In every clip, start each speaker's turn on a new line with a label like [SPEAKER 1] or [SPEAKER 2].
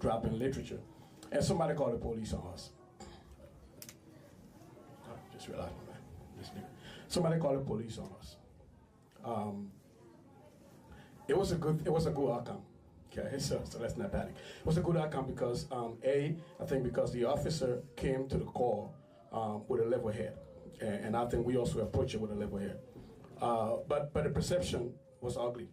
[SPEAKER 1] dropping literature. And somebody called the police on us. Oh, just realized, man. Somebody called the police on us. It was a good outcome. Okay, so let's not panic. It was a good outcome because I think because the officer came to the call with a level head, and I think we also approached it with a level head. But the perception was ugly.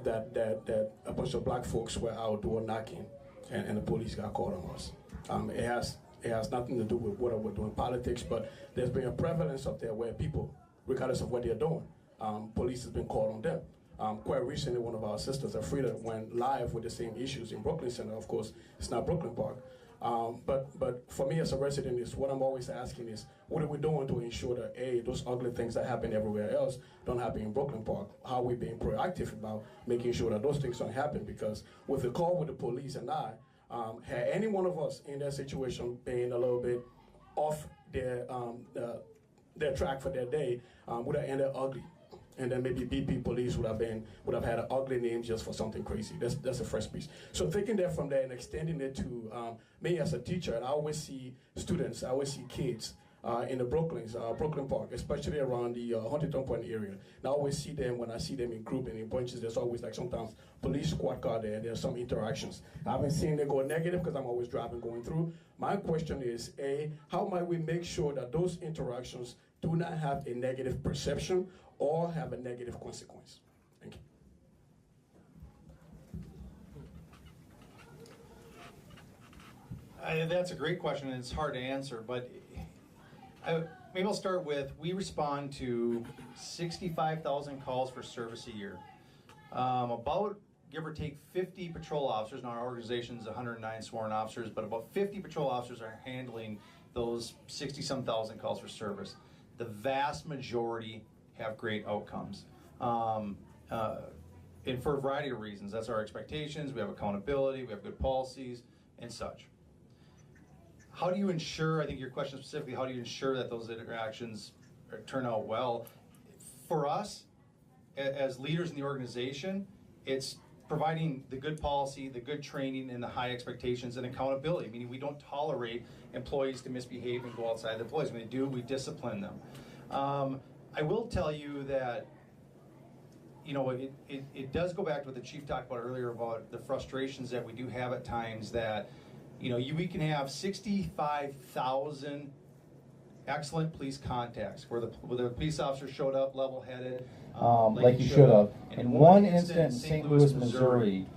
[SPEAKER 1] That a bunch of black folks were out door knocking, and the police got called on us. It has nothing to do with what we're doing politics, but there's been a prevalence up there where people, regardless of what they're doing, police has been called on them. Quite recently, one of our sisters, Afrida, went live with the same issues in Brooklyn Center. Of course, it's not Brooklyn Park. But for me as a resident, is what I'm always asking is, what are we doing to ensure that those ugly things that happen everywhere else don't happen in Brooklyn Park? How are we being proactive about making sure that those things don't happen? Because with the call with the police and had any one of us in that situation being a little bit off their track for their day, would have ended ugly. And then maybe BP police would have had an ugly name just for something crazy. That's the first piece. So taking that from there and extending it to me as a teacher, and I always see students, I always see kids in the Brooklyn Park, especially around the Huntington Point area. And I always see them, when I see them in group and in bunches, there's always like sometimes police squad car there, and there's some interactions. I haven't seen it go negative because I'm always driving going through. My question is, how might we make sure that those interactions do not have a negative perception or have a negative consequence? Thank you.
[SPEAKER 2] That's a great question, and it's hard to answer, but maybe I'll start with, we respond to 65,000 calls for service a year. About, give or take, 50 patrol officers. Now our organization is 109 sworn officers, but about 50 patrol officers are handling those 60-some thousand calls for service. The vast majority have great outcomes. And for a variety of reasons. That's our expectations, we have accountability, we have good policies, and such. How do you ensure, I think your question specifically, how do you ensure that those interactions turn out well? For us, as leaders in the organization, it's providing the good policy, the good training, and the high expectations and accountability, meaning we don't tolerate employees to misbehave and go outside the employees. When they do, we discipline them. I will tell you that, you know, it does go back to what the chief talked about earlier about the frustrations that we do have at times that, you know, we can have 65,000 excellent police contacts where the police officer showed up level-headed,
[SPEAKER 3] like he should have. And one incident in St. Louis, Missouri,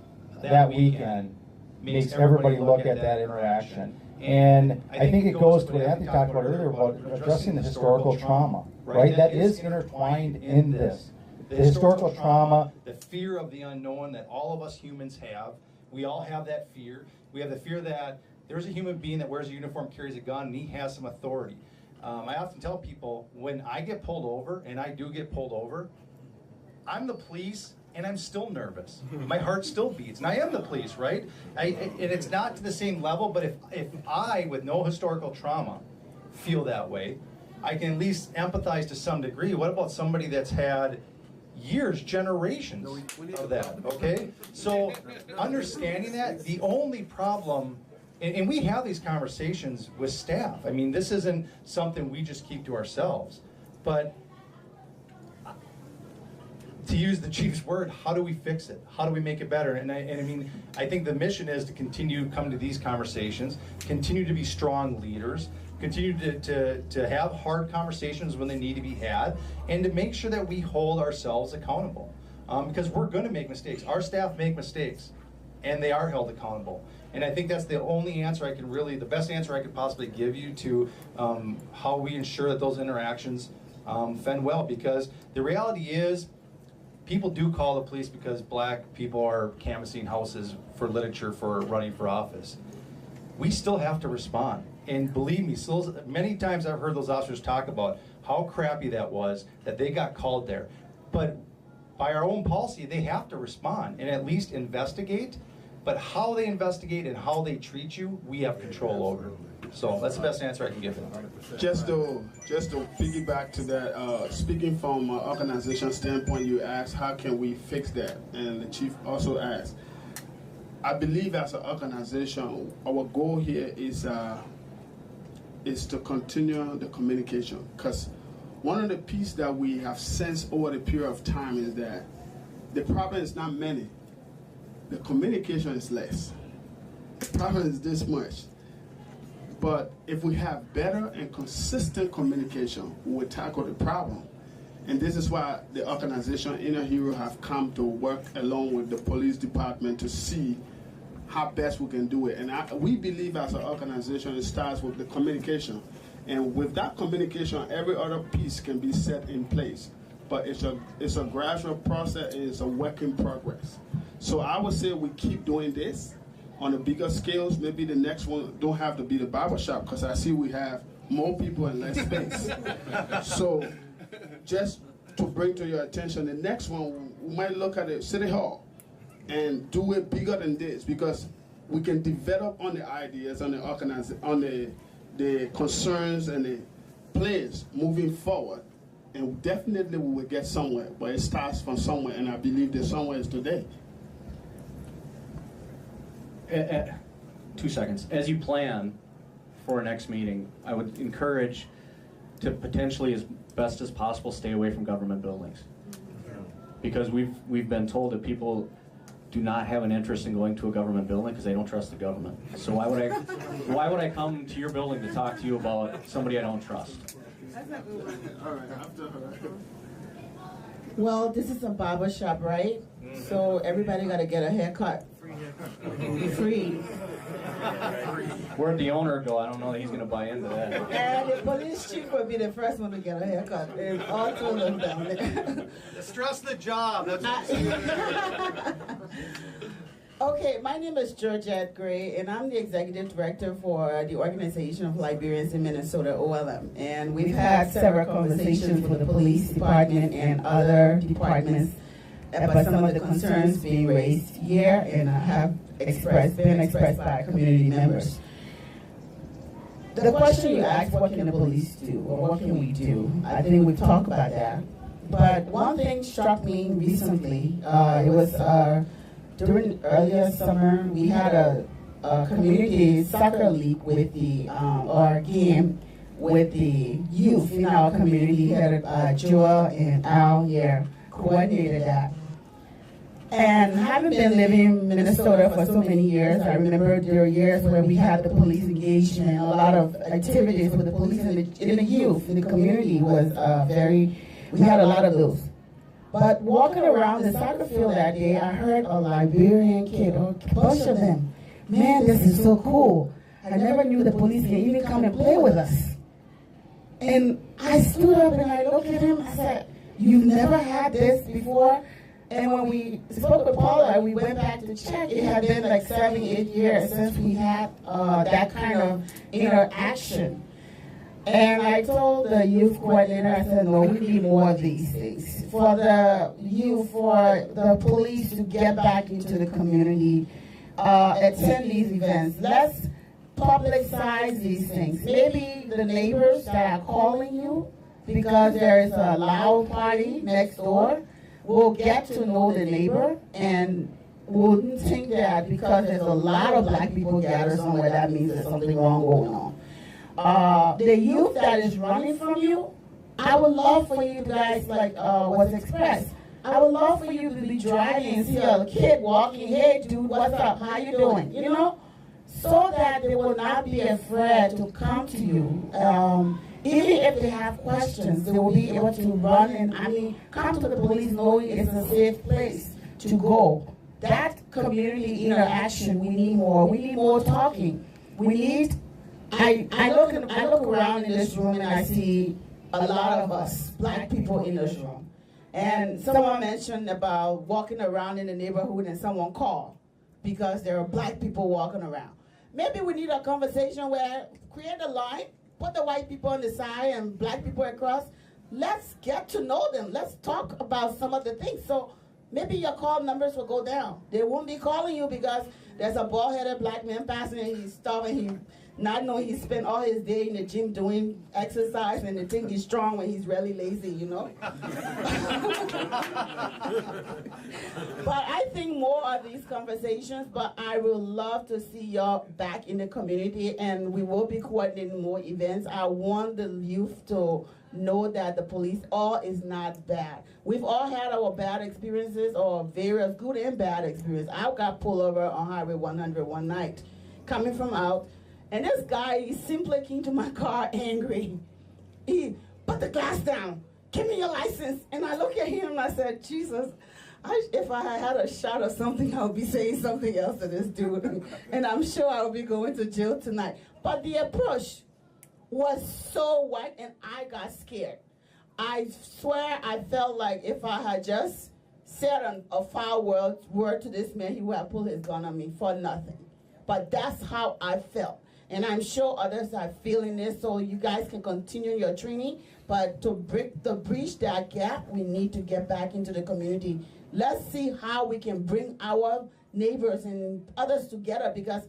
[SPEAKER 3] that weekend makes everybody look at that interaction. And I think it goes to what Anthony talked about earlier about addressing the historical trauma, right? That is intertwined in this. The historical trauma,
[SPEAKER 2] the fear of the unknown that all of us humans have. We all have that fear. We have the fear that there's a human being that wears a uniform, carries a gun, and he has some authority. I often tell people, when I get pulled over, and I do get pulled over, I'm the police, and I'm still nervous. My heart still beats, and I am the police, right? And it's not to the same level, but if I, with no historical trauma, feel that way, I can at least empathize to some degree. What about somebody that's had years, generations of that, okay? So understanding that, the only problem, and we have these conversations with staff. I mean, this isn't something we just keep to ourselves, but to use the chief's word, how do we fix it? How do we make it better? And I mean, I think the mission is to continue to come to these conversations, continue to be strong leaders, continue to have hard conversations when they need to be had, and to make sure that we hold ourselves accountable. Because we're going to make mistakes. Our staff make mistakes, and they are held accountable. And I think that's the only answer I can really, the best answer I could possibly give you to how we ensure that those interactions fend well. Because the reality is, people do call the police because black people are canvassing houses for literature for running for office. We still have to respond. And believe me, still, many times I've heard those officers talk about how crappy that was, that they got called there. But by our own policy, they have to respond and at least investigate. But how they investigate and how they treat you, we have control over. So that's the best answer I can give them.
[SPEAKER 4] Just to piggyback to that, speaking from an organization standpoint, you asked how can we fix that, and the chief also asked. I believe as an organization, our goal here is to continue the communication, because one of the pieces that we have sensed over the period of time is that the problem is not many, the communication is less. The problem is this much. But if we have better and consistent communication, we will tackle the problem. And this is why the organization Inner Hero have come to work along with the police department to see how best we can do it. And we believe as an organization it starts with the communication. And with that communication, every other piece can be set in place. But it's a gradual process and it's a work in progress. So I would say we keep doing this on the bigger scales. Maybe the next one don't have to be the barbershop, because I see we have more people and less space. So just to bring to your attention, the next one, we might look at the City Hall and do it bigger than this, because we can develop on the ideas, on the concerns and the plans moving forward, and definitely we will get somewhere. But it starts from somewhere, and I believe the somewhere is today.
[SPEAKER 5] 2 seconds. As you plan for our next meeting, I would encourage to potentially, as best as possible, stay away from government buildings, because we've been told that people do not have an interest in going to a government building because they don't trust the government. So why would I come to your building to talk to you about somebody I don't trust?
[SPEAKER 4] All right, after her.
[SPEAKER 6] Well, this is a barbershop, right? So everybody got to get a haircut. Free.
[SPEAKER 5] Where'd the owner go? I don't know that he's going to buy into that.
[SPEAKER 6] And the police chief will be the first one to get a haircut. And all two of them down there.
[SPEAKER 2] Just trust the job. That's what
[SPEAKER 6] Okay, my name is Georgette Gray, and I'm the executive director for the Organization of Liberians in Minnesota, OLM. And we've had several conversations with the police department and other departments about some of the concerns being raised here, and have been expressed by community members. The question you asked, what can the police do, or what can we do? I think we've talked about that. But one thing struck me recently. It was during earlier summer, we had a community soccer league with the, or game with the youth in our community. We had Joel and Al here coordinated that. And having been living in Minnesota for so many years, I remember there were years where we had the police engagement, a lot of activities with the police and the youth in the community was we had a lot of those. But walking around the soccer field that day, I heard a Liberian kid, a bunch of them. Man, this is so cool. I never knew the police can even come and play with us. And I stood up and I looked at him, I said, you've never had this before? And when we spoke with Paula, we went back to check. It had been like 7-8 years since we had that kind of interaction. And I told the youth coordinator, I said, no, we need more of these things. For the youth, for the police to get back into the community, attend these events. Let's publicize these things. Maybe the neighbors that are calling you because there is a loud party next door will get to know the neighbor and wouldn't think that because there's a lot of black people gathered somewhere, that means there's something wrong going on. The youth that is running from you, I would love for you guys, like was expressed, I would love for you to be driving and see a kid walking, hey dude, what's up, how you doing, you know? So that they will not be afraid to come to you. Even if they have questions, they will be able to run and, come to the police knowing it's a safe place to go. That community interaction, we need more. We need more talking. We need, I look around in this room and I see a lot of us, black people in this room. And someone mentioned about walking around in the neighborhood and someone called because there are black people walking around. Maybe we need a conversation where create a line, put the white people on the side and black people across. Let's get to know them. Let's talk about some of the things. So maybe your call numbers will go down. They won't be calling you because There's a bald-headed black man passing and he's starving. He not knowing he spent all his day in the gym doing exercise and they think he's strong when he's really lazy, you know? But I think more of these conversations, but I would love to see y'all back in the community, and we will be coordinating more events. I want the youth to know that the police all is not bad. We've all had our bad experiences, or various good and bad experiences. I got pulled over on Highway 100 one night, coming from out, and this guy, he simply came to my car angry. He put the glass down, give me your license. And I look at him and I said, Jesus, if I had a shot or something, I would be saying something else to this dude. And I'm sure I will be going to jail tonight. But the approach was so white and I got scared. I swear I felt like if I had just said a foul word to this man, he would have pulled his gun on me for nothing. But that's how I felt. And I'm sure others are feeling this, so you guys can continue your training. But to breach that gap, we need to get back into the community. Let's see how we can bring our neighbors and others together, because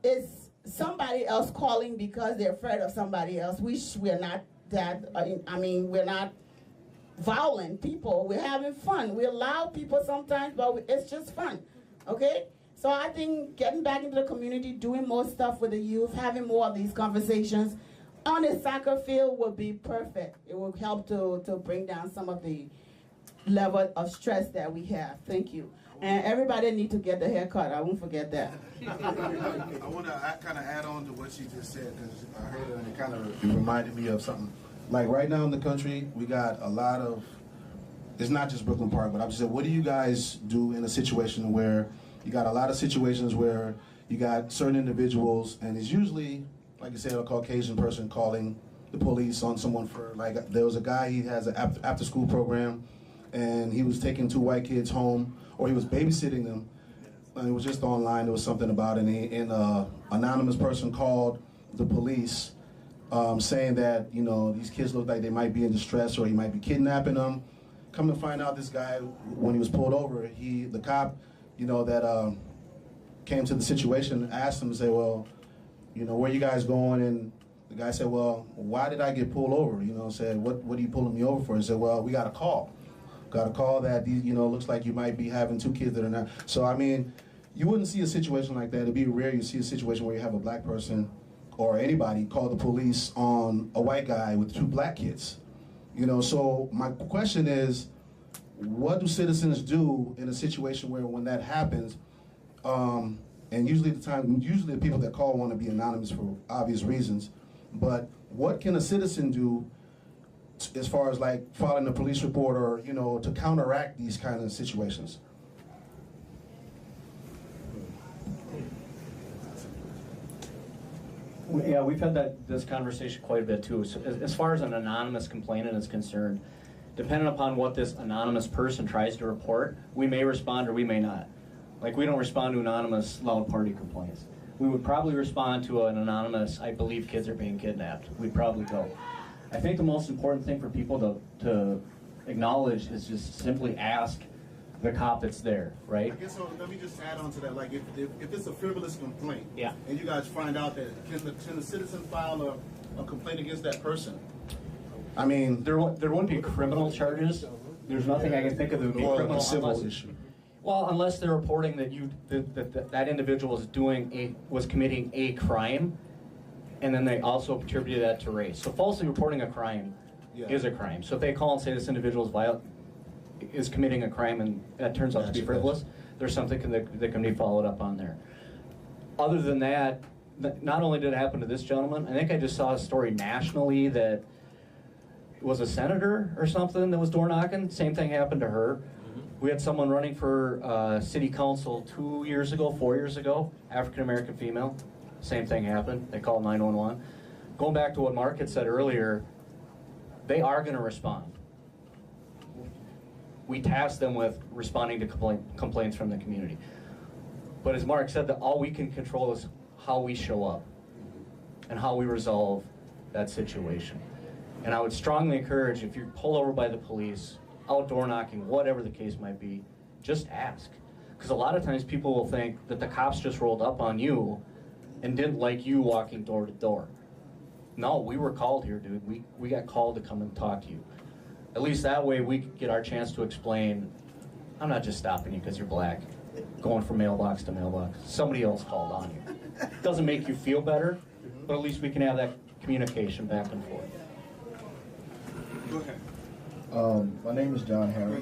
[SPEAKER 6] it's somebody else calling because they're afraid of somebody else. We're not that, we're not violent people. We're having fun. We allow people sometimes, but it's just fun, okay? So I think getting back into the community, doing more stuff with the youth, having more of these conversations on the soccer field would be perfect. It will help to bring down some of the level of stress that we have. Thank you. And everybody need to get the haircut. I won't forget that.
[SPEAKER 7] I want to kind of add on to what she just said, because I heard her and it kind of reminded me of something. Like right now in the country, we got a lot of, it's not just Brooklyn Park, but I'm just saying, what do you guys do in a situation where you got a lot of situations where you got certain individuals, and it's usually, like I said, a Caucasian person calling the police on someone for, like, there was a guy, he has an after-school program, and he was taking 2 white kids home, or he was babysitting them, and it was just online, there was something about it, and an anonymous person called the police saying that, you know, these kids look like they might be in distress or he might be kidnapping them. Come to find out, this guy, when he was pulled over, the cop, you know, that came to the situation, asked him to say, well, you know, where you guys going? And the guy said, well, why did I get pulled over? You know, said, what are you pulling me over for? He said, well, we got a call. Got a call that, you know, looks like you might be having 2 kids that are not. So, I mean, you wouldn't see a situation like that. It'd be rare you see a situation where you have a black person or anybody call the police on a white guy with 2 black kids. You know, so my question is, what do citizens do in a situation where when that happens, and usually the people that call want to be anonymous for obvious reasons, but what can a citizen do as far as like filing a police report or, you know, to counteract these kind of situations?
[SPEAKER 5] Yeah, we've had this conversation quite a bit too. So as far as an anonymous complainant is concerned, depending upon what this anonymous person tries to report, we may respond or we may not. Like, we don't respond to anonymous loud party complaints. We would probably respond to an anonymous, I believe kids are being kidnapped. We'd probably go. I think the most important thing for people to acknowledge is just simply ask the cop that's there, right?
[SPEAKER 7] I guess so. Let me just add on to that. Like, if it's a frivolous complaint,
[SPEAKER 5] yeah,
[SPEAKER 7] and you guys find out that can the citizen file a complaint against that person?
[SPEAKER 5] I mean, there wouldn't be criminal charges. There's nothing I can think of that would be criminal.
[SPEAKER 7] A civil issue.
[SPEAKER 5] Well, unless they're reporting that that individual was committing a crime, and then they also attributed that to race. So falsely reporting a crime is a crime. So if they call and say this individual is committing a crime and that turns out to be frivolous, there's something that can be followed up on there. Other than that, not only did it happen to this gentleman, I think I just saw a story nationally that it was a senator or something that was door knocking. Same thing happened to her. We had someone running for city council 4 years ago, African American female. Same thing happened. They called 911. Going back to what Mark had said earlier, they are going to respond. We task them with responding to complaints from the community. But as Mark said, all we can control is how we show up and how we resolve that situation. And I would strongly encourage, if you're pulled over by the police, outdoor knocking, whatever the case might be, just ask. Because a lot of times people will think that the cops just rolled up on you and didn't like you walking door to door. No, we were called here, dude. We got called to come and talk to you. At least that way we could get our chance to explain, I'm not just stopping you because you're black, going from mailbox to mailbox. Somebody else called on you. It doesn't make you feel better, but at least we can have that communication back and forth.
[SPEAKER 4] Go ahead.
[SPEAKER 8] My name is John Harry,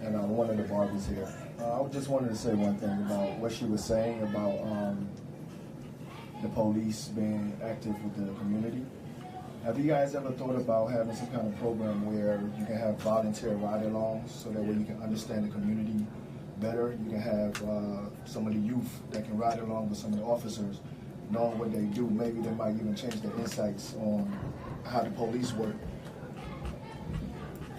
[SPEAKER 8] and I'm one of the barbers here. I just wanted to say one thing about what she was saying about the police being active with the community. Have you guys ever thought about having some kind of program where you can have volunteer ride-alongs so that way you can understand the community better? You can have some of the youth that can ride along with some of the officers, knowing what they do. Maybe they might even change their insights on how the police work.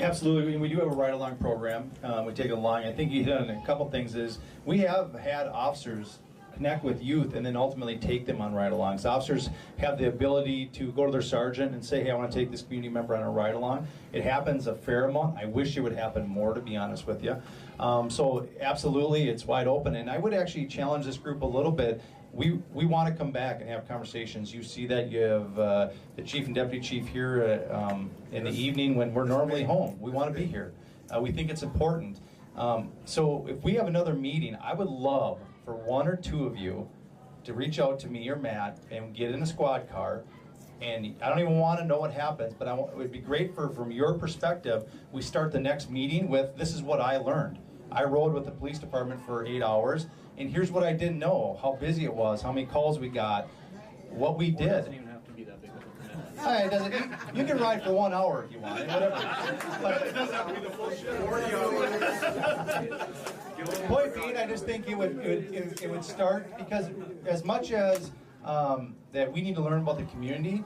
[SPEAKER 2] Absolutely, we do have a ride-along program. We take it along. I think you hit on a couple things. Is we have had officers connect with youth and then ultimately take them on ride-alongs. Officers have the ability to go to their sergeant and say, hey, I want to take this community member on a ride-along. It happens a fair amount. I wish it would happen more, to be honest with you. So absolutely, it's wide open. And I would actually challenge this group a little bit. We want to come back and have conversations. You see that you have the chief and deputy chief here in the evening when we're normally home. We want to be here. We think it's important. So if we have another meeting, I would love for one or two of you to reach out to me or Matt and get in a squad car. And I don't even want to know what happens, but it would be great from your perspective, we start the next meeting with, this is what I learned. I rode with the police department for 8 hours, and here's what I didn't know, how busy it was, how many calls we got, what we did.
[SPEAKER 5] It doesn't even have to be that big of a commitment.
[SPEAKER 2] It doesn't, you can ride for 1 hour if you want, whatever. But it doesn't have to be the full shit. 40 hours. Point being, I just think it would start, because as much as that we need to learn about the community,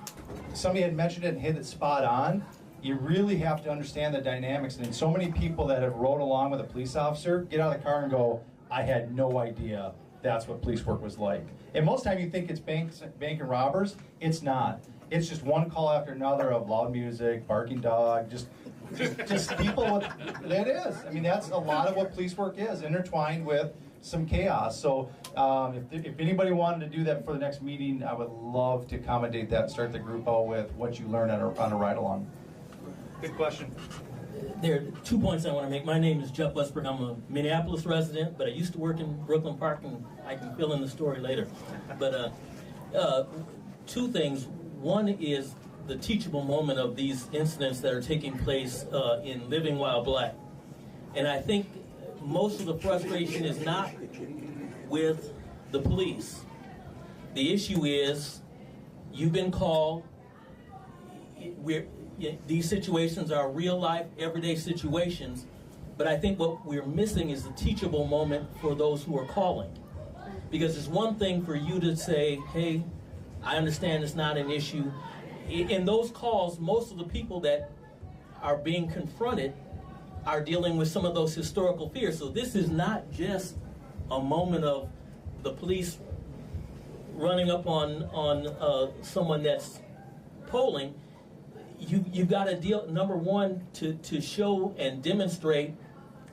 [SPEAKER 2] somebody had mentioned it and hit it spot on. You really have to understand the dynamics, and so many people that have rode along with a police officer get out of the car and go, I had no idea that's what police work was like. And most time you think it's bank and robbers. It's not. It's just one call after another of loud music, barking dog, just people with, it is. I mean, that's a lot of what police work is, intertwined with some chaos. So if anybody wanted to do that for the next meeting, I would love to accommodate that and start the group out with what you learn on a ride-along. Good question.
[SPEAKER 9] There are 2 points I want to make. My name is Jeff Westbrook. I'm a Minneapolis resident, but I used to work in Brooklyn Park, and I can fill in the story later. But 2 things. One is the teachable moment of these incidents that are taking place in Living While Black. And I think most of the frustration is not with the police. The issue is you've been called. These situations are real life, everyday situations, but I think what we're missing is the teachable moment for those who are calling. Because it's one thing for you to say, hey, I understand it's not an issue. In those calls, most of the people that are being confronted are dealing with some of those historical fears. So this is not just a moment of the police running up on someone that's polling. You've got to deal, number one, to show and demonstrate,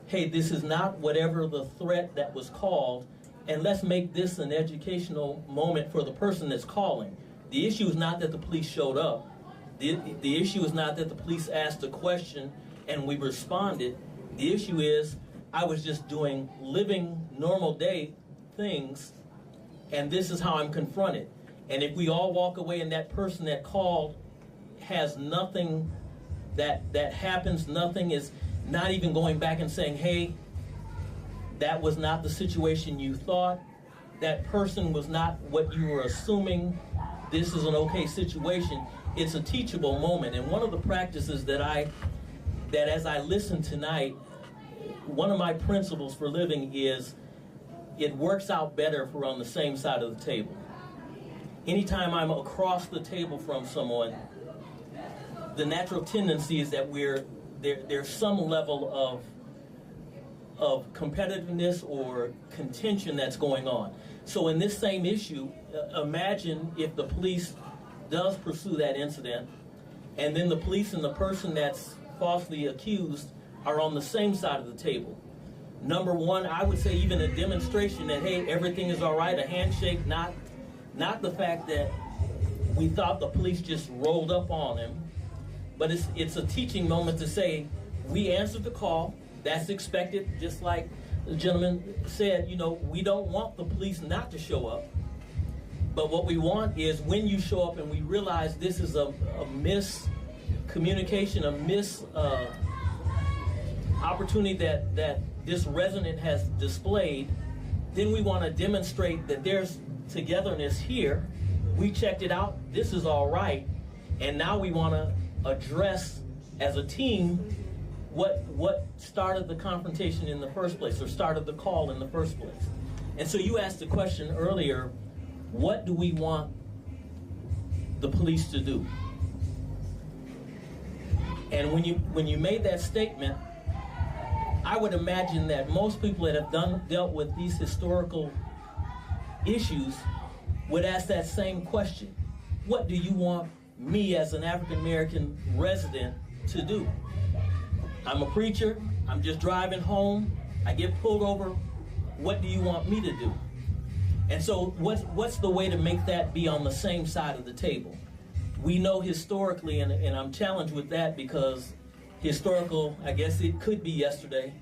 [SPEAKER 9] hey, this is not whatever the threat that was called, and let's make this an educational moment for the person that's calling. The issue is not that the police showed up. The issue is not that the police asked a question and we responded. The issue is I was just doing living normal day things, and this is how I'm confronted. And if we all walk away and that person that called has nothing that happens, nothing is not even going back and saying, hey, that was not the situation you thought, that person was not what you were assuming, this is an okay situation. It's a teachable moment. And one of the practices that as I listen tonight, one of my principles for living is it works out better if we're on the same side of the table. Anytime I'm across the table from someone, the natural tendency is that there's some level of competitiveness or contention that's going on. So in this same issue, imagine if the police does pursue that incident, and then the police and the person that's falsely accused are on the same side of the table. Number one, I would say even a demonstration that, hey, everything is all right, a handshake, not the fact that we thought the police just rolled up on him, but it's a teaching moment to say, we answered the call, that's expected, just like the gentleman said, you know, we don't want the police not to show up, but what we want is when you show up and we realize this is a miscommunication, a opportunity that this resident has displayed, then we want to demonstrate that there's togetherness here. We checked it out, this is all right, and now we want to address as a team what started the confrontation in the first place, or started the call in the first place. And so you asked the question earlier, what do we want the police to do? And when you made that statement, I would imagine that most people that have dealt with these historical issues would ask that same question. What do you want me as an African American resident to do? I'm a preacher, I'm just driving home, I get pulled over, what do you want me to do? And so what's the way to make that be on the same side of the table? We know historically, and I'm challenged with that because historical, I guess it could be yesterday,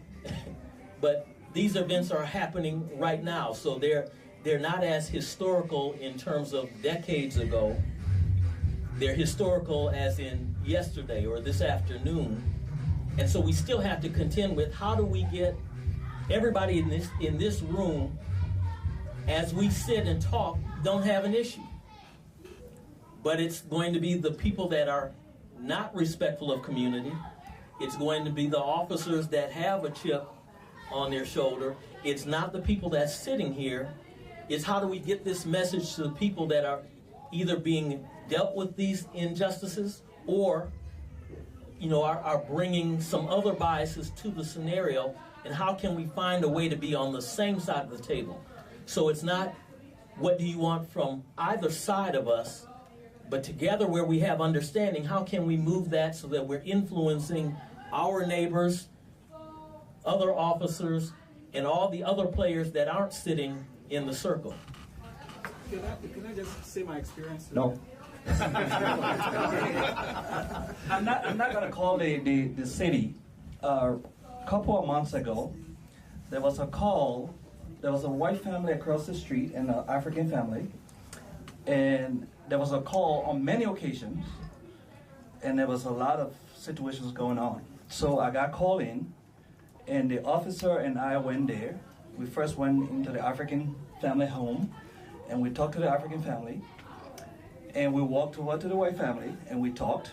[SPEAKER 9] but these events are happening right now, so they're not as historical in terms of decades ago. They're historical as in yesterday or this afternoon. And so we still have to contend with how do we get everybody in this room, as we sit and talk, don't have an issue. But it's going to be the people that are not respectful of community. It's going to be the officers that have a chip on their shoulder. It's not the people that's sitting here. It's how do we get this message to the people that are either being dealt with these injustices or, you know, are bringing some other biases to the scenario, and how can we find a way to be on the same side of the table? So it's not what do you want from either side of us, but together where we have understanding, how can we move that so that we're influencing our neighbors, other officers, and all the other players that aren't sitting in the circle.
[SPEAKER 10] Can I just say my experience?
[SPEAKER 3] No.
[SPEAKER 10] I'm not going to call the city. A couple of months ago, there was a call. There was a white family across the street and an African family. And there was a call on many occasions. And there was a lot of situations going on. So I got called in, and the officer and I went there. We first went into the African family home, and we talked to the African family. And we walked over to the white family, and we talked.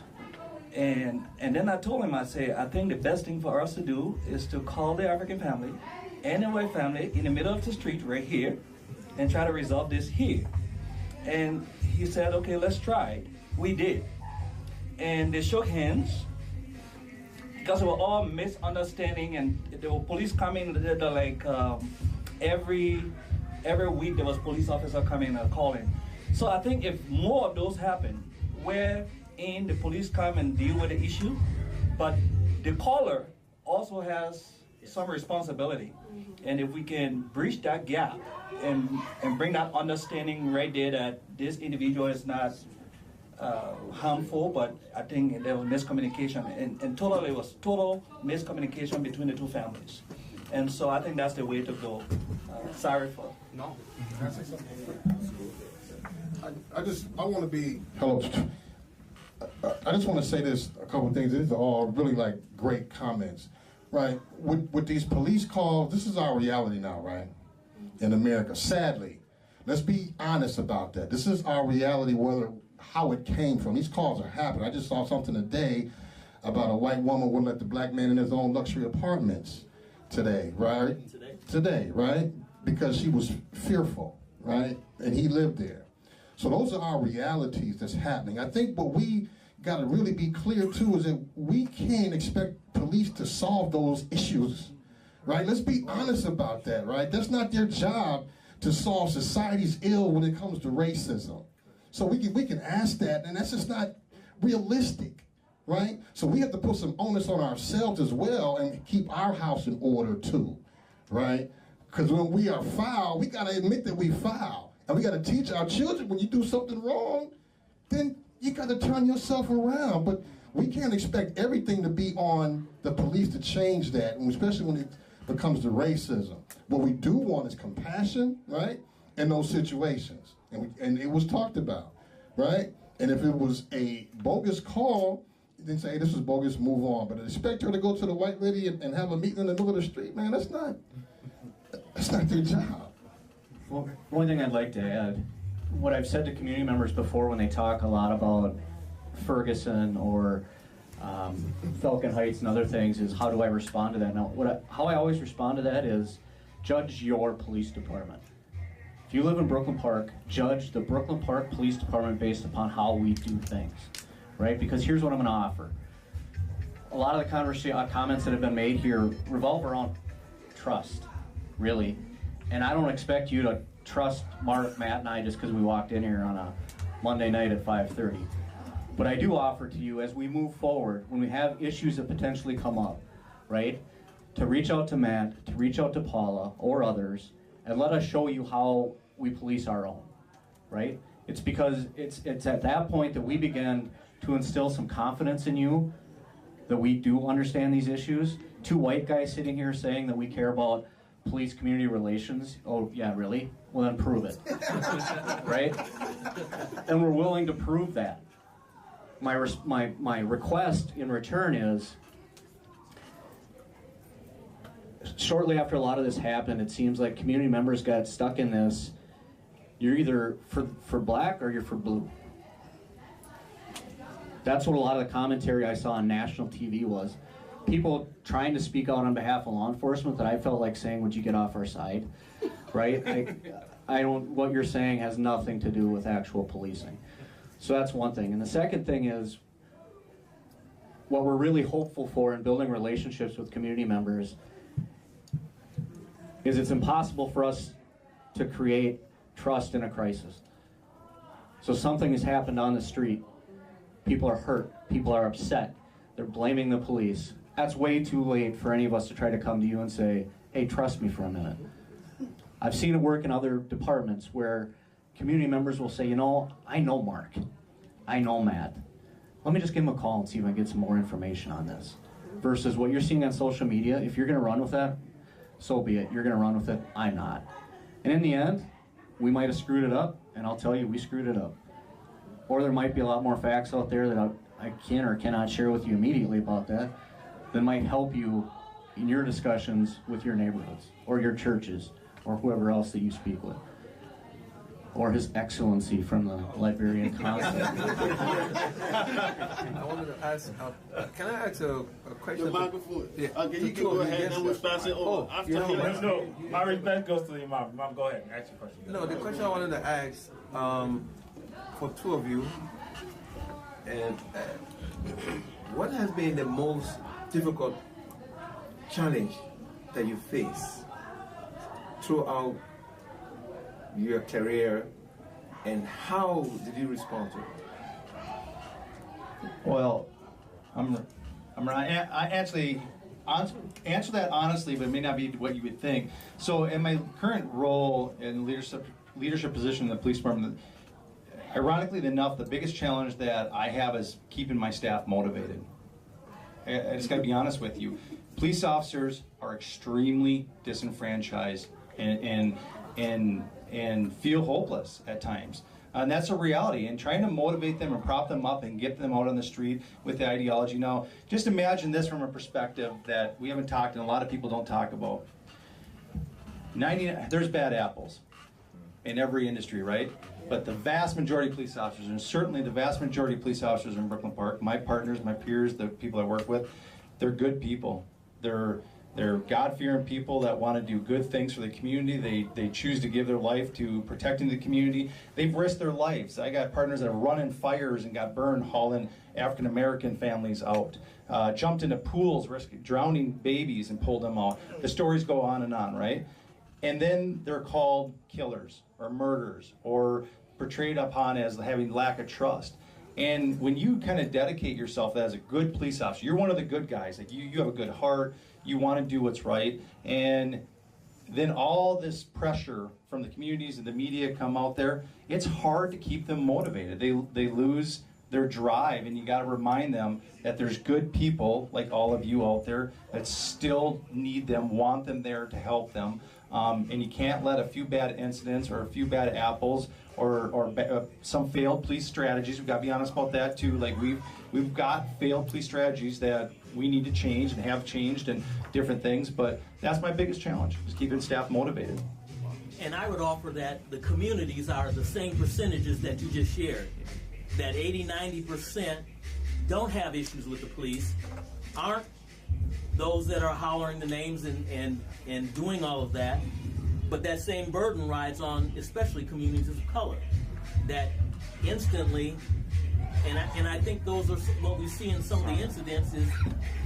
[SPEAKER 10] And then I told him, I said, I think the best thing for us to do is to call the African family and the white family in the middle of the street right here and try to resolve this here. And he said, okay, let's try it. We did. And they shook hands because they were all misunderstanding, and there were police coming, they're like every week there was police officer coming and calling. So I think if more of those happen, wherein the police come and deal with the issue, but the caller also has some responsibility. And if we can bridge that gap and bring that understanding right there that this individual is not harmful, but I think there was miscommunication, and totally it was total miscommunication between the two families. And so I think that's the way to go. Sorry for...
[SPEAKER 7] No. Can I say something? I want to be... Hello. I just want to say this, a couple of things. These are all really like great comments, right? With these police calls, this is our reality now, right? In America, sadly. Let's be honest about that. This is our reality, how it came from. These calls are happening. I just saw something today about a white woman wouldn't let the black man in his own luxury apartments today, right? Today, right? Because she was fearful, right? And he lived there. So those are our realities that's happening. I think what we got to really be clear too is that we can't expect police to solve those issues, right? Let's be honest about that, right? That's not their job to solve society's ill when it comes to racism. So we can ask that, and that's just not realistic, right? So we have to put some onus on ourselves as well and keep our house in order too,
[SPEAKER 11] right? Because when we are foul, we got to admit that we foul. And we got to teach our children when you do something wrong, then you got to turn yourself around. But we can't expect everything to be on the police to change that, and especially when it becomes to racism. What we do want is compassion, right, in those situations. And it was talked about, right? And if it was a bogus call, then say, hey, this is bogus, move on. But expect her to go to the white lady and have a meeting in the middle of the street, man, that's not their job.
[SPEAKER 5] Well, one thing I'd like to add, what I've said to community members before when they talk a lot about Ferguson or Falcon Heights and other things is, how do I respond to that? Now, how I always respond to that is, judge your police department. If you live in Brooklyn Park, judge the Brooklyn Park Police Department based upon how we do things, right? Because here's what I'm going to offer. A lot of the comments that have been made here revolve around trust, really. And I don't expect you to trust Mark, Matt, and I just because we walked in here on a Monday night at 5:30. But I do offer to you, as we move forward, when we have issues that potentially come up, right, to reach out to Matt, to reach out to Paula or others, and let us show you how we police our own, right? It's because it's at that point that we begin to instill some confidence in you that we do understand these issues. Two white guys sitting here saying that we care about police-community relations. Oh, yeah, really? Well, then prove it, right? And we're willing to prove that. My request in return is, shortly after a lot of this happened, it seems like community members got stuck in this. You're either for black or you're for blue. That's what a lot of the commentary I saw on national TV was. People trying to speak out on behalf of law enforcement that I felt like saying, would you get off our side, right? What you're saying has nothing to do with actual policing. So that's one thing. And the second thing is, what we're really hopeful for in building relationships with community members is it's impossible for us to create trust in a crisis. So something has happened on the street. People are hurt. People are upset. They're blaming the police. That's way too late for any of us to try to come to you and say, hey, trust me for a minute. I've seen it work in other departments where community members will say, you know, I know Mark. I know Matt. Let me just give him a call and see if I can get some more information on this. Versus what you're seeing on social media, if you're going to run with that, so be it. You're going to run with it. I'm not. And in the end, we might have screwed it up, and I'll tell you, we screwed it up. Or there might be a lot more facts out there that I can or cannot share with you immediately about that might help you in your discussions with your neighborhoods or your churches or whoever else that you speak with. Or His Excellency from the Liberian Council.
[SPEAKER 12] I wanted to ask, can I ask a question?
[SPEAKER 4] The microphone.
[SPEAKER 12] Yeah.
[SPEAKER 4] Okay, you can go ahead and we'll pass it over.
[SPEAKER 13] No, my respect goes to your mom. Mom, go ahead and ask your question.
[SPEAKER 12] No, the question I wanted to ask for two of you, and what has been the most difficult challenge that you face throughout your career, and how did you respond to it?
[SPEAKER 2] Well, I actually answer that honestly, but it may not be what you would think. So in my current role in leadership position in the police department, ironically enough, the biggest challenge that I have is keeping my staff motivated. I just got to be honest with you. Police officers are extremely disenfranchised and feel hopeless at times. And that's a reality. And trying to motivate them and prop them up and get them out on the street with the ideology. Now, just imagine this from a perspective that we haven't talked and a lot of people don't talk about. There's bad apples in every industry, right? But the vast majority of police officers, and certainly the vast majority of police officers in Brooklyn Park, my partners, my peers, the people I work with, they're good people. They're God-fearing people that want to do good things for the community. They choose to give their life to protecting the community. They've risked their lives. I got partners that have run in fires and got burned hauling African-American families out. Jumped into pools, drowning babies and pulled them out. The stories go on, right? And then they're called killers or murderers or portrayed upon as having lack of trust. And when you kind of dedicate yourself as a good police officer, you're one of the good guys. Like you have a good heart. You want to do what's right. And then all this pressure from the communities and the media come out there, it's hard to keep them motivated. They lose their drive, and you got to remind them that there's good people like all of you out there that still need them, want them there to help them, and you can't let a few bad incidents or a few bad apples or some failed police strategies. We've got to be honest about that too. Like we've got failed police strategies that we need to change and have changed and different things, but that's my biggest challenge, is keeping staff motivated.
[SPEAKER 9] And I would offer that the communities are the same percentages that you just shared. That 80-90% don't have issues with the police, aren't those that are hollering the names and doing all of that, but that same burden rides on especially communities of color. That instantly, and I think those are what we see in some of the incidents, is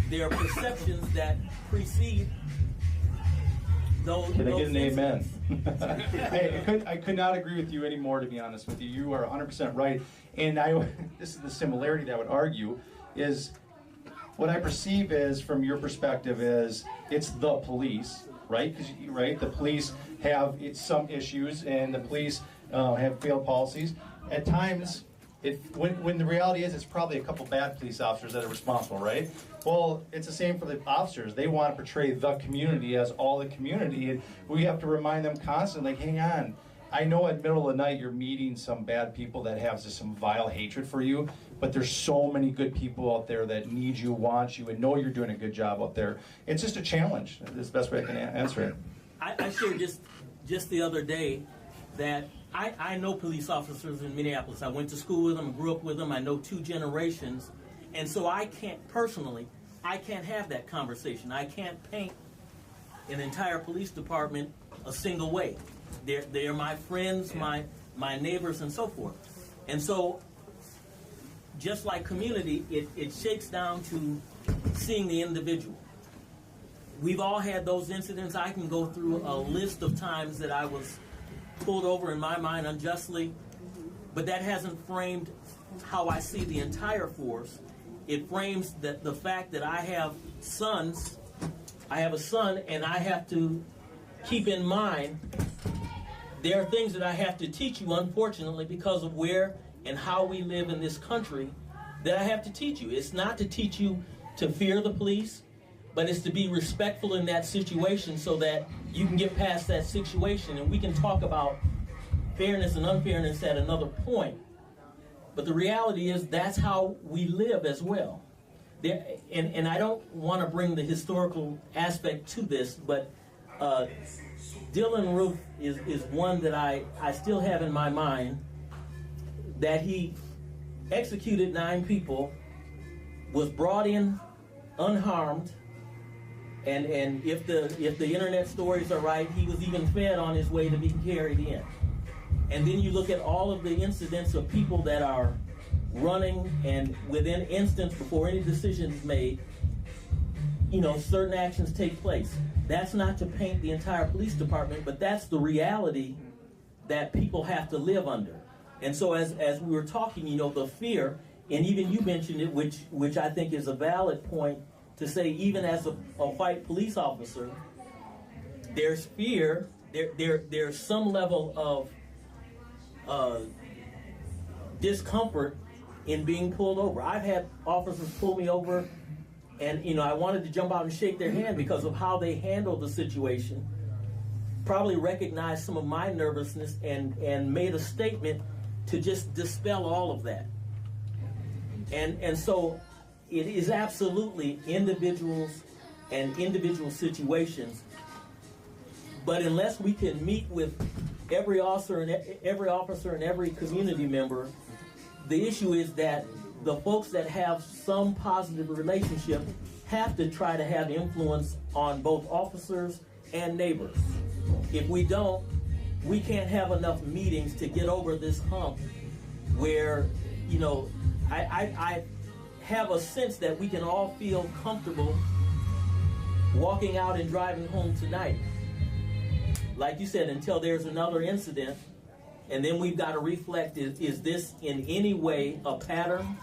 [SPEAKER 9] there are perceptions that precede those.
[SPEAKER 2] Can I get an
[SPEAKER 9] incidents.
[SPEAKER 2] amen? Hey, I could not agree with you anymore, to be honest with you. You are 100% right. And this is the similarity that I would argue, is what I perceive is, from your perspective, is it's the police, right? Because the police have some issues, and the police have failed policies. At times, when the reality is, it's probably a couple bad police officers that are responsible, right? Well, it's the same for the officers. They want to portray the community as all the community, and we have to remind them constantly, like, hang on. I know at middle of the night you're meeting some bad people that have just some vile hatred for you, but there's so many good people out there that need you, want you, and know you're doing a good job out there. It's just a challenge. That's the best way I can answer it.
[SPEAKER 9] I shared just the other day that I know police officers in Minneapolis. I went to school with them, grew up with them. I know 2 generations. And so I can't have that conversation. I can't paint an entire police department a single way. They're my friends, my neighbors, and so forth. And so, just like community, it shakes down to seeing the individual. We've all had those incidents. I can go through a list of times that I was pulled over, in my mind, unjustly, but that hasn't framed how I see the entire force. It frames the fact that I have sons. I have a son, and I have to keep in mind there are things that I have to teach you, unfortunately, because of where and how we live in this country, that I have to teach you. It's not to teach you to fear the police, but it's to be respectful in that situation so that you can get past that situation. And we can talk about fairness and unfairness at another point. But the reality is that's how we live as well. And I don't want to bring the historical aspect to this, but Dylan Roof is one that I still have in my mind, that he executed 9 people, was brought in unharmed, and if the internet stories are right, he was even fed on his way to be carried in. And then you look at all of the incidents of people that are running, and within instance, before any decision is made, certain actions take place. That's not to paint the entire police department, but that's the reality that people have to live under. And so as we were talking, the fear, and even you mentioned it, which I think is a valid point, to say even as a white police officer, there's fear, there's some level of discomfort in being pulled over. I've had officers pull me over, and I wanted to jump out and shake their hand because of how they handled the situation. Probably recognized some of my nervousness and made a statement to just dispel all of that. And so it is absolutely individuals and individual situations. But unless we can meet with every officer and every community member, the issue is that the folks that have some positive relationship have to try to have influence on both officers and neighbors. If we don't, we can't have enough meetings to get over this hump where, I have a sense that we can all feel comfortable walking out and driving home tonight. Like you said, until there's another incident, and then we've got to reflect, is this in any way a pattern,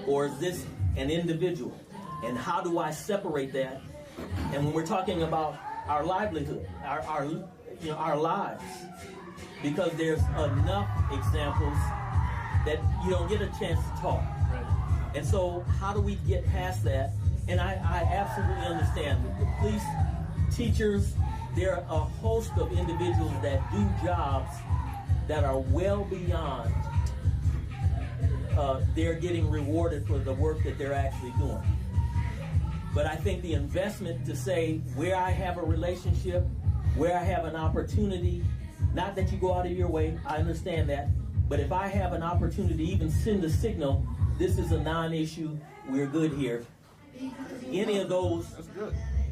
[SPEAKER 9] or is this an individual? And how do I separate that? And when we're talking about our livelihood, our lives, because there's enough examples that you don't get a chance to talk. Right. And so how do we get past that? And I absolutely understand that the police, teachers, there are a host of individuals that do jobs that are well beyond they're getting rewarded for the work that they're actually doing. But I think the investment to say where I have a relationship, where I have an opportunity, not that you go out of your way, I understand that, but if I have an opportunity to even send a signal, this is a non-issue, we're good here. Any of those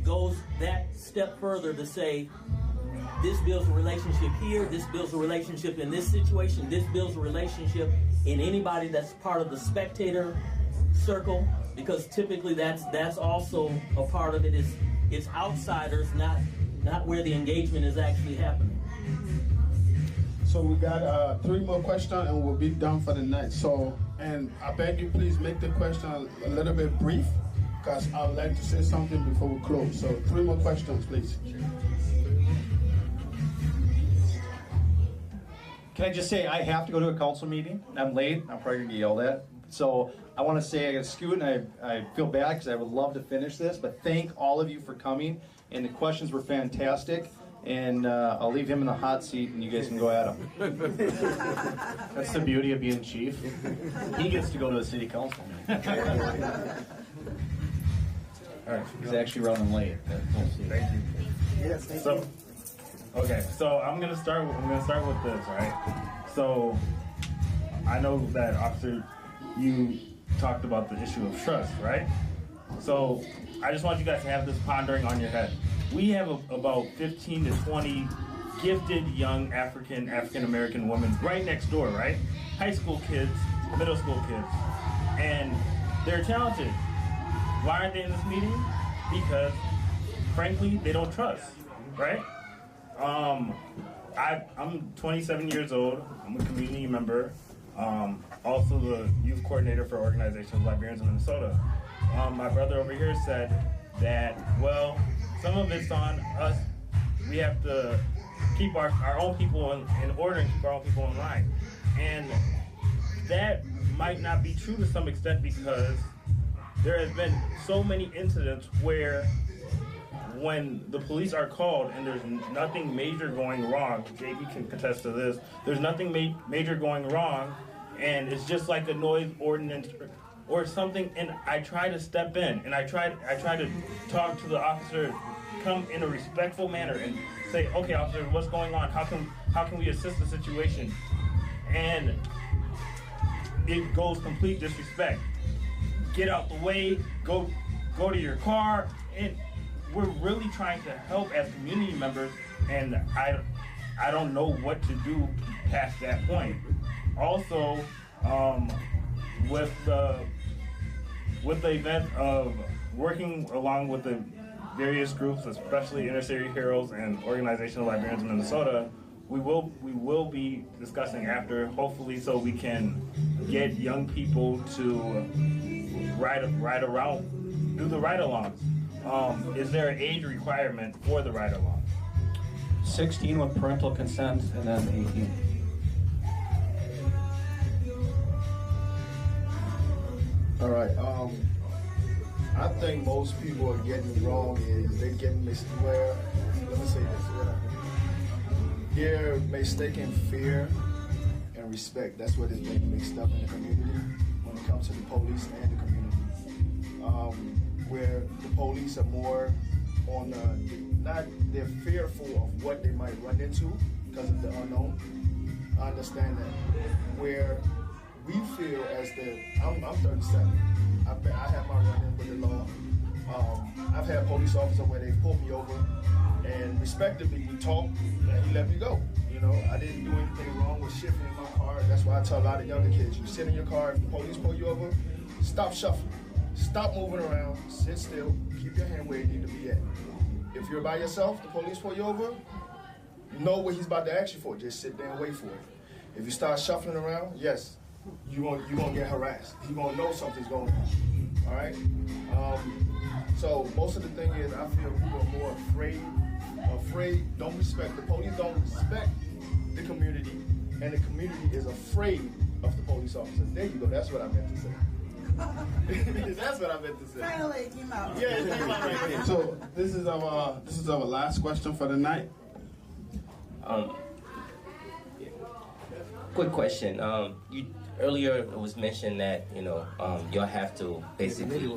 [SPEAKER 9] goes that step further to say, this builds a relationship here, this builds a relationship in this situation, this builds a relationship in anybody that's part of the spectator circle, because typically that's also a part of it. It's outsiders, not where the engagement is actually happening.
[SPEAKER 4] So we got 3 more questions and we'll be done for the night. So, and I beg you please make the question a little bit brief, because I would like to say something before we close. So 3 more questions, please.
[SPEAKER 2] Can I just say I have to go to a council meeting? I'm late. I'm probably going to get yelled at. So I want to say I got to scoot, and I feel bad because I would love to finish this. But thank all of you for coming, and the questions were fantastic. And I'll leave him in the hot seat, and you guys can go at him.
[SPEAKER 5] That's the beauty of being chief. He gets to go to the city council meeting.
[SPEAKER 2] All right, he's actually running late.
[SPEAKER 13] Thank you.
[SPEAKER 8] Yes, thank
[SPEAKER 13] so,
[SPEAKER 8] you.
[SPEAKER 13] Okay, so I'm gonna start with this, right? So I know that, officer, you talked about the issue of trust, right? So I just want you guys to have this pondering on your head. We have about 15 to 20 gifted young African American women right next door, right? High school kids, middle school kids, and they're talented. Why aren't they in this meeting? Because, frankly, they don't trust, right? I'm 27 years old. I'm a community member. Also the youth coordinator for Organization of Librarians in Minnesota. My brother over here said that, well, some of it's on us. We have to keep our own people in order and keep our own people in line. And that might not be true to some extent, because there has been so many incidents where when the police are called and there's nothing major going wrong, JB can contest to this, there's nothing major going wrong, and it's just like a noise ordinance or something, and I try to step in, and I try to talk to the officer, come in a respectful manner and say, okay, officer, what's going on? How can we assist the situation? And it goes complete disrespect. Get out the way, go to your car, and we're really trying to help as community members, and I don't know what to do past that point. Also, with the event of working along with the various groups, especially Inner City Heroes and Organization of Librarians in Minnesota, we will be discussing after, hopefully, so we can get young people to ride around, do the ride-alongs. Is there an age requirement for the ride-along?
[SPEAKER 2] 16 with parental consent, and then 18.
[SPEAKER 8] All right. I think most people are getting wrong is they're getting where, let me say this, they're mistaking fear and respect. That's what is being mixed up in the community when it comes to the police and the community. Where the police are more on they're fearful of what they might run into because of the unknown. I understand that. Where we feel as I'm 37. I have my run-in with the law. I've had police officers where they pulled me over, and respectively we talked, and he let me go. You know, I didn't do anything wrong with shifting in my car. That's why I tell a lot of younger kids: you sit in your car. If the police pull you over, stop shuffling, stop moving around, sit still, keep your hand where you need to be at. If you're by yourself, the police pull you over, you know what he's about to ask you for. Just sit there and wait for it. If you start shuffling around, yes, you're gonna get harassed. You're gonna know something's going on. All right. So most of the thing is, I feel people are more afraid
[SPEAKER 14] afraid, don't respect. The police don't respect the community, and the community is afraid of the police officers. There you go. That's what I meant to say. That's what I meant to say.
[SPEAKER 6] Finally, it came out.
[SPEAKER 14] Yeah, it came out right there.
[SPEAKER 4] So this is our last question for the night.
[SPEAKER 15] Quick question. You earlier it was mentioned that y'all have to basically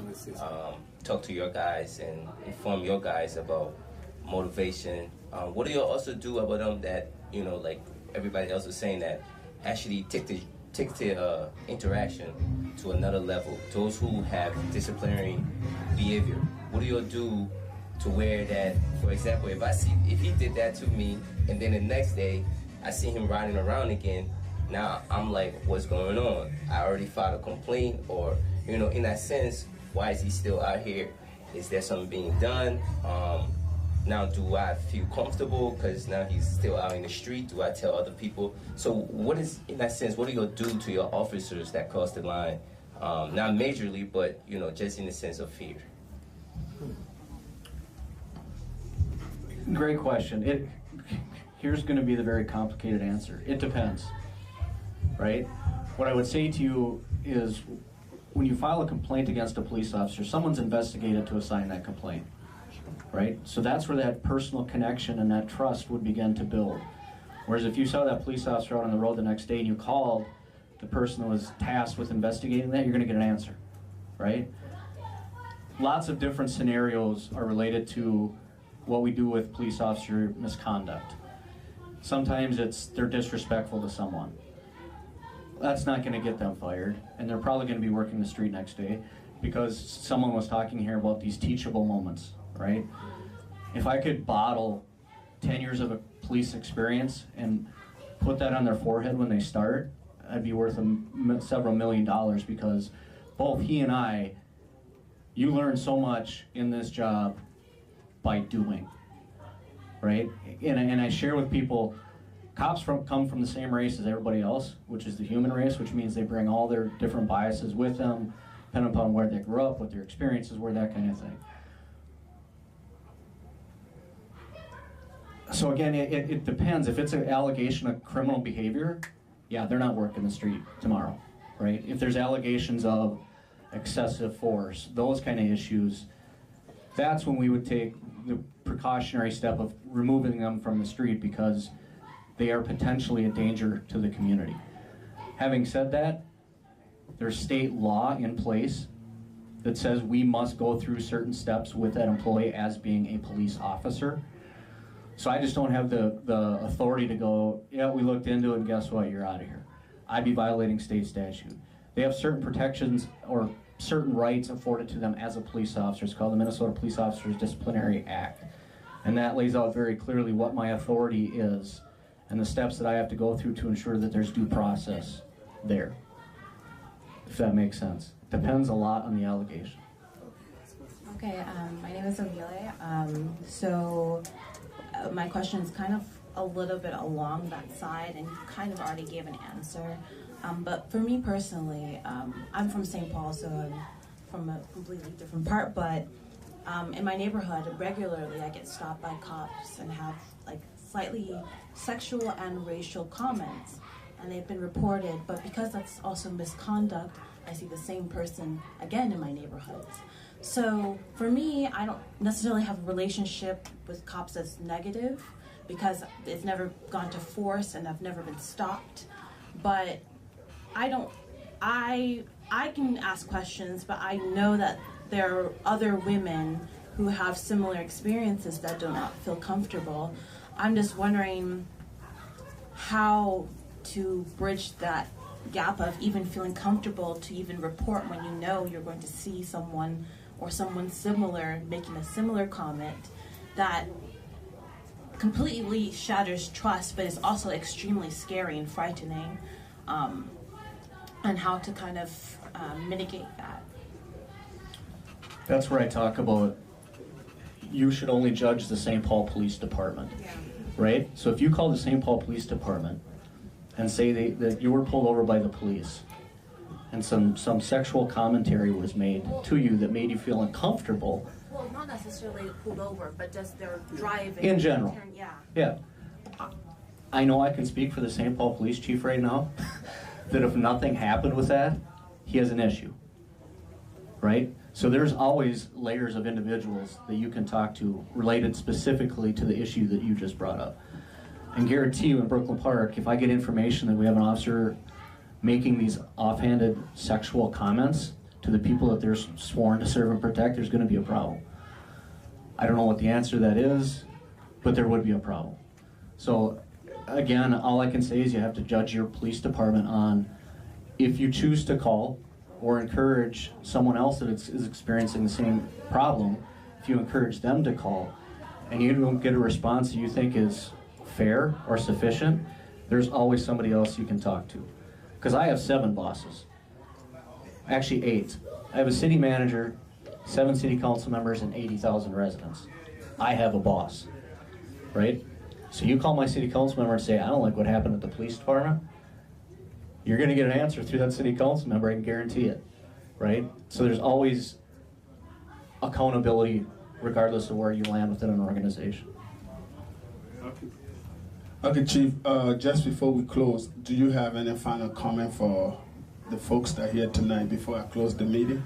[SPEAKER 15] talk to your guys and inform your guys about motivation. What do y'all also do about them that like everybody else was saying, that actually take the interaction to another level? Those who have disciplinary behavior, what do y'all do to where that, for example, if he did that to me and then the next day I see him riding around again, now I'm like, what's going on? I already filed a complaint, or in that sense, why is he still out here? Is there something being done? Now, do I feel comfortable because now he's still out in the street? Do I tell other people? So what is, in that sense, what do you do to your officers that cross the line? Not majorly, but, just in the sense of fear.
[SPEAKER 5] Great question. Here's going to be the very complicated answer. It depends, right? What I would say to you is, when you file a complaint against a police officer, someone's investigated to assign that complaint, right? So that's where that personal connection and that trust would begin to build. Whereas if you saw that police officer out on the road the next day and you called the person that was tasked with investigating that, you're going to get an answer, right? Lots of different scenarios are related to what we do with police officer misconduct. Sometimes they're disrespectful to someone. That's not going to get them fired, and they're probably going to be working the street next day, because someone was talking here about these teachable moments, right? If I could bottle 10 years of a police experience and put that on their forehead when they start, I'd be worth several $1 million, because both he and I, you learn so much in this job by doing, right? And I share with people, cops come from the same race as everybody else, which is the human race, which means they bring all their different biases with them, depending upon where they grew up, what their experiences were, that kind of thing. So again, it depends. If it's an allegation of criminal behavior, yeah, they're not working the street tomorrow, right? If there's allegations of excessive force, those kind of issues, that's when we would take the precautionary step of removing them from the street, because they are potentially a danger to the community. Having said that, there's state law in place that says we must go through certain steps with that employee as being a police officer. So I just don't have the authority to go, yeah, we looked into it and guess what, you're out of here. I'd be violating state statute. They have certain protections or certain rights afforded to them as a police officer. It's called the Minnesota Police Officers Disciplinary Act. And that lays out very clearly what my authority is and the steps that I have to go through to ensure that there's due process there, if that makes sense. Depends a lot on the allegation.
[SPEAKER 16] Okay, my name is Ovile. My question is kind of a little bit along that side, and you kind of already gave an answer. But for me personally, I'm from St. Paul, so I'm from a completely different part, but in my neighborhood, regularly I get stopped by cops and have like slightly sexual and racial comments, and they've been reported, but because that's also misconduct, I see the same person again in my neighborhoods. So for me, I don't necessarily have a relationship with cops that's negative, because it's never gone to force and I've never been stopped. But I can ask questions, but I know that there are other women who have similar experiences that do not feel comfortable. I'm just wondering how to bridge that gap of even feeling comfortable to even report when you know you're going to see someone or someone similar making a similar comment that completely shatters trust, but is also extremely scary and frightening, and how to kind of mitigate that.
[SPEAKER 5] That's where I talk about you should only judge the St. Paul Police Department, right? So if you call the St. Paul Police Department and say that you were pulled over by the police and some sexual commentary was made to you that made you feel uncomfortable,
[SPEAKER 17] Well, not necessarily pulled over, but just they're driving.
[SPEAKER 5] In general.
[SPEAKER 17] Yeah.
[SPEAKER 5] Yeah. I know I can speak for the St. Paul Police Chief right now, that if nothing happened with that, he has an issue, right? So there's always layers of individuals that you can talk to related specifically to the issue that you just brought up. And guarantee you in Brooklyn Park, if I get information that we have an officer making these offhanded sexual comments to the people that they're sworn to serve and protect, there's going to be a problem. I don't know what the answer to that is, but there would be a problem. So again, all I can say is you have to judge your police department on if you choose to call or encourage someone else that is experiencing the same problem, if you encourage them to call and you don't get a response that you think is fair or sufficient, there's always somebody else you can talk to. Because I have 7 bosses. Actually 8. I have a city manager, 7 city council members, and 80,000 residents. I have a boss, right? So you call my city council member and say, I don't like what happened at the police department, you're going to get an answer through that city council member, I can guarantee it, right? So there's always accountability regardless of where you land within an organization.
[SPEAKER 4] Okay, Chief, just before we close, do you have any final comment for the folks that are here tonight before I close the meeting?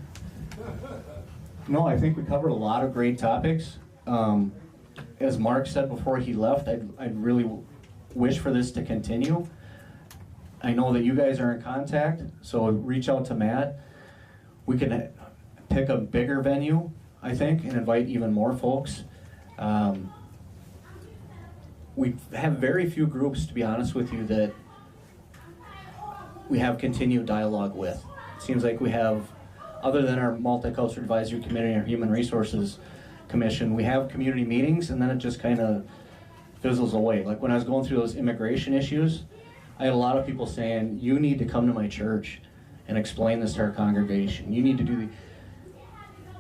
[SPEAKER 5] No, I think we covered a lot of great topics. As Mark said before he left, I'd really wish for this to continue. I know that you guys are in contact, so reach out to Matt. We can pick a bigger venue, I think, and invite even more folks. We have very few groups, to be honest with you, that we have continued dialogue with. It seems like we have, other than our Multicultural Advisory Committee and our Human Resources Commission, we have community meetings and then it just kind of fizzles away. Like when I was going through those immigration issues, I had a lot of people saying, you need to come to my church and explain this to our congregation. You need to do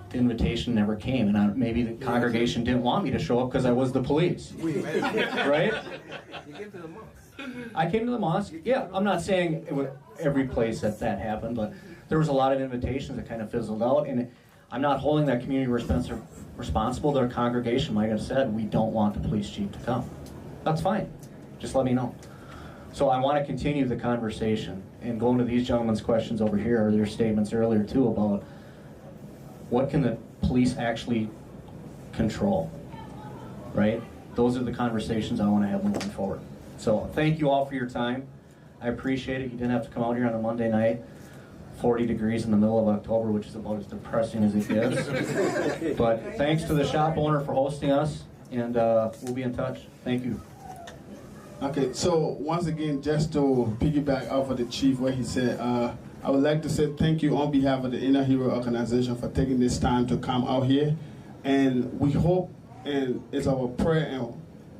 [SPEAKER 5] the invitation never came, and maybe the congregation didn't want me to show up because I was the police, right?
[SPEAKER 12] You came to the mosque.
[SPEAKER 5] I came to the mosque, yeah. I'm not saying it was every place that happened, but there was a lot of invitations that kind of fizzled out, and I'm not holding that community responsible. Their congregation might have said, we don't want the police chief to come. That's fine. Just let me know. So I want to continue the conversation and go into these gentlemen's questions over here, or their statements earlier too, about what can the police actually control, right? Those are the conversations I want to have moving forward. So thank you all for your time. I appreciate it. You didn't have to come out here on a Monday night, 40 degrees in the middle of October, which is about as depressing as it gets. But thanks to the shop owner for hosting us, and we'll be in touch. Thank you.
[SPEAKER 4] Okay, so once again, just to piggyback off of the chief, what he said, I would like to say thank you on behalf of the Inner Hero organization for taking this time to come out here. And we hope, and it's our prayer and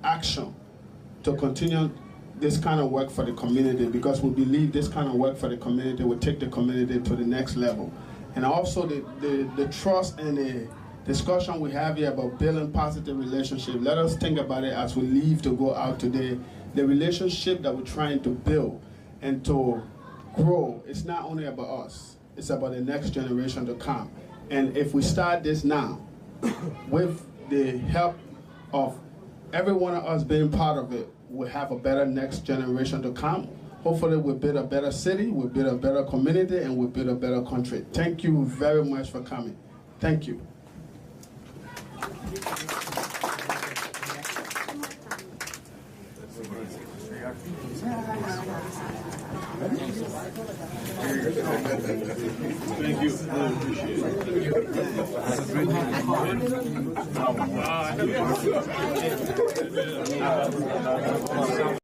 [SPEAKER 4] action to continue this kind of work for the community, because we believe this kind of work for the community will take the community to the next level. And also the trust and the discussion we have here about building positive relationships. Let us think about it as we leave to go out today. The relationship that we're trying to build and to grow, it's not only about us, it's about the next generation to come. And if we start this now, with the help of every one of us being part of it, we'll have a better next generation to come. Hopefully we'll build a better city, we'll build a better community, and we'll build a better country. Thank you very much for coming. Thank you.
[SPEAKER 14] Thank you. I appreciate it.